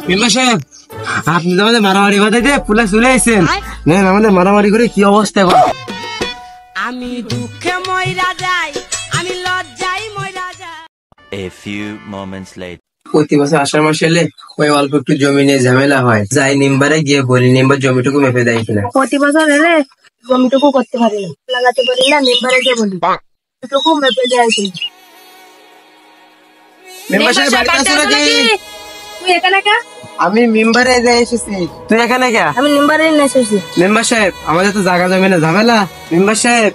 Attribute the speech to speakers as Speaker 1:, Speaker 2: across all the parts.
Speaker 1: Member সাহেব, আপনি তো আমাদের মারামারি বাধাইতে পুলিশ চলে আইছেন। আমাদের মারামারি করে কি অবস্থা এখন?
Speaker 2: আমি দুঃখে মইরা যাই, আমি লজ্জায় মইরা যাই।
Speaker 3: A few moments later.
Speaker 1: প্রতি বছর আষাঢ় মাসে এলে ওই অল্প একটু জমি নিয়ে ঝামেলা হয়। যাই নিম্বারে গিয়ে বলি নিম্বার জমিটুকু মেপে দেয় কিনা।
Speaker 4: প্রতি বছর এলে জমিটুকু করতে পারি না, লাগাতে পারি না, মেম্বারে গিয়ে বলি এটুকু মেপে দেয় কিনা।
Speaker 1: মেম্বার সাহেব বাড়িতে আছো নাকি?
Speaker 4: তুই এখানে কে?
Speaker 1: আমি মেম্বারে যাই এসেছি। তুই এখানে কে?
Speaker 4: আমি মেম্বারে এসেছি।
Speaker 1: মেম্বার সাহেব, আমাদের তো জায়গা জমি না ঝামেলা। মেম্বার সাহেব,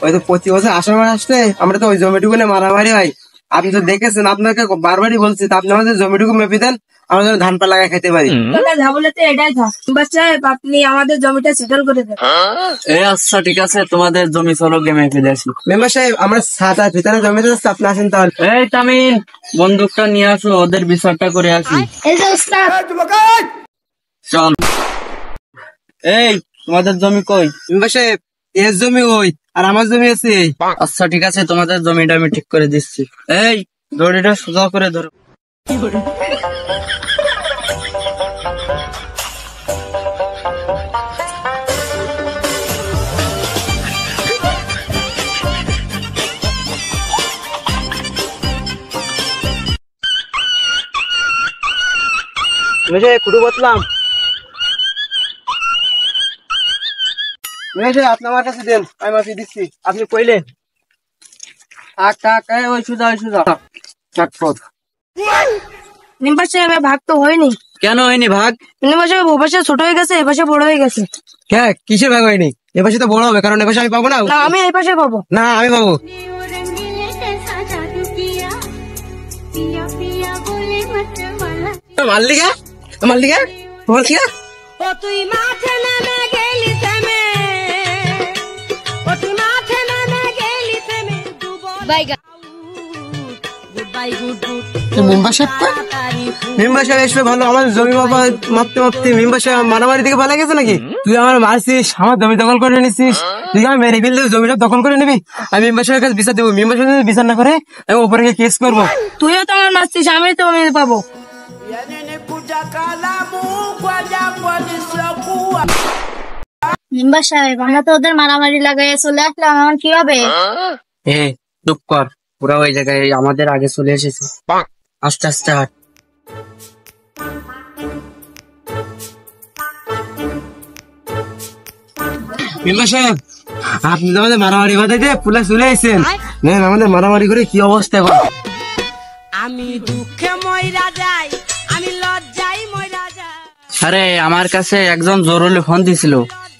Speaker 1: ওই তো প্রতি বছর আষাঢ় মাস আসলে আমরা তো ওই জমিটুকু নিয়ে মারামারি হয়। আপনি তো দেখেছেন, আপনাকে বারবারই বলছি, আপনি আমাদের জমিটুকু মেপে দেন, আমরা যেন ধান পা লাগাই খেতে পারি।
Speaker 4: ঝামেলাতে এটাই থাক। মেম্বার সাহেব, আপনি আমাদের জমিটা সেটেল করে দেন।
Speaker 5: আচ্ছা ঠিক আছে, তোমাদের জমি চলো গিয়ে মেপে দেখি।
Speaker 1: মেম্বার সাহেব, আমরা সাতার ভিতরে জমিতে যাচ্ছি, আপনি আসেন তাহলে।
Speaker 5: এই তামিন, বন্দুকটা নিয়ে আসো, ওদের বিচারটা করে আসি।
Speaker 4: এই যে উস্তাদ।
Speaker 5: চল। এই তোমাদের জমি কই?
Speaker 1: মেম্বার সাহেব, এর জমি ওই, আর আমার জমি আছে।
Speaker 5: আচ্ছা ঠিক আছে, তোমাদের জমিটা আমি ঠিক করে দিচ্ছি। এই দড়িটা সোজা করে ধরো।
Speaker 1: কুটু বসলাম। আপনি আমার কাছে দেন, আমি মাফি দিচ্ছি। আপনি কইলেন
Speaker 5: ওই সোজা ওই সোজা।
Speaker 4: মেম্বার সাহেব, ভাগ তো হয়নি।
Speaker 5: কেন হয়নি ভাগ?
Speaker 4: মেম্বার সাহেব, ও পাশে ছোট হয়ে গেছে, এ পাশে বড় হয়ে গেছে।
Speaker 1: হ্যাঁ, কিসের ভাগ হয়নি? এ পাশে তো বড় হবে, কারণ এ পাশে আমি পাবো না।
Speaker 4: না, আমি এই পাশে পাবো।
Speaker 1: না, আমি পাবো। মারলি কে? মারলি কে? বলছি কে?
Speaker 2: ও তুই মাঠে নেমে গেলি থেমে, ও তুই মাঠে নেমে গেলি থেমে, good bye good good.
Speaker 1: Member সাহেব কই? মেম্বার সাহেব এসবে ভালো, আমার জমি বাবা মাপতে মাপতে মেম্বার সাহেব মারামারি দিকে ভালো গেছে নাকি? তুই আমার মারছিস, আমার জমি দখল করে নিছিস, তুই আমার মেরে ফেললে জমিটা দখল করে নিবি। আমি মেম্বার সাহেবের কাছে বিচার দেবো। মেম্বার সাহেব বিচার না করে আমি উপরে গিয়ে কেস করবো।
Speaker 4: তুইও তো আমার মারছিস, আমি তো পাবো। মেম্বার সাহেব, আমরা তো ওদের মারামারি লাগাই চলে আসলাম, আমার কি হবে?
Speaker 5: চুপ কর, পুরা ওই জায়গায় আমাদের আগে চলে এসেছে। আস্তে আস্তে হাট।
Speaker 1: মেম্বার সাহেব, আপনি তো আমাদের মারামারি বাধাইতে পুলিশ চলে আইছেন। আমাদের মারামারি করে কি অবস্থা এখন?
Speaker 2: আমি দুঃখে মইরা যাই, আমি লজ্জায় মইরা যাই।
Speaker 5: আরে আমার কাছে একজন জরুরি ফোন দিছিল,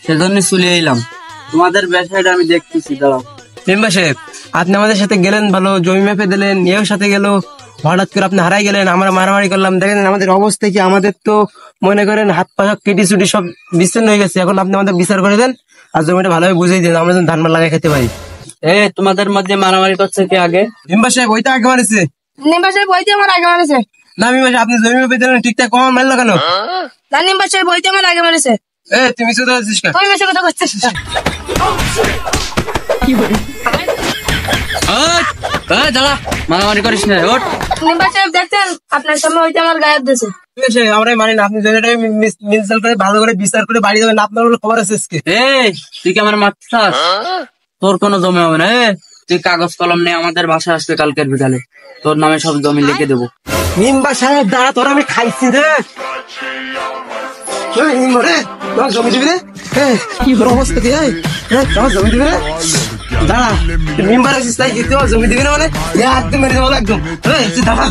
Speaker 5: সেজন্য চলে এলাম। তোমাদের বিষয়টা আমি দেখতেছি, দাঁড়াও।
Speaker 1: মেম্বার সাহেব, আপনি আমাদের সাথে গেলেন, ভালো জমি মেপে দিলেন, এর সাথে গেল, হঠাৎ করে আপনি হারাই গেলেন, আমরা মারামারি করলাম। দেখেন আমাদের অবস্থা কি, আমাদের তো মনে করেন হাত পা কেটি চুটি সব বিচ্ছিন্ন হয়ে গেছে। এখন আপনি আমাদের বিচার করে দেন আর জমিটা ভালোভাবে বুঝিয়ে দেন, আমরা যেন ধান মাল লাগাই খেতে পারি।
Speaker 5: তোমাদের মধ্যে মারামারি করছে কে আগে?
Speaker 1: মেম্বার সাহেব, ওইটা আগে মারেছে।
Speaker 4: মেম্বার সাহেব, ওইতে আমার আগে মারেছে।
Speaker 1: না মেম্বার সাহেব, আপনি জমি মেপে দিলেন ঠিকঠাক, কম মারলো কেন?
Speaker 4: না মেম্বার সাহেব, ওইতে আমার আগে মারেছে।
Speaker 1: তুমি শুধু আছিস কেন?
Speaker 4: তুই মেসে কথা করছিস।
Speaker 5: দাঁড়া, মারামারি করিস না, ওঠ।
Speaker 4: মেম্বার সাহেব, দেখছেন আপনার সামনে ওইতে আমার গায়েব দিয়েছে।
Speaker 1: আমরা মানি না, আপনি জমিটা মিনসাল করে ভালো করে বিচার করে বাড়ি যাবেন, আপনার খবর আছে আজকে।
Speaker 5: তুই কি আমার মারছাস? তোর কোনো জমি হবে না। তুই কাগজ কলম নিয়ে আমাদের বাসায় আসবে কালকের বিকালে, তোর নামে সব জমি লিখে দেবো।
Speaker 1: মেম্বার সাহেব, দাঁড়া, তোর আমি খাইছি রে। জমি দিবি রে? কি অবস্থা কি? জমি দিবি রে? দাঁড়া, মেম্বার আছিস তাই কি জমি দিবি না? মানে একদম মেরে দেবো, একদম। দাঁড়া।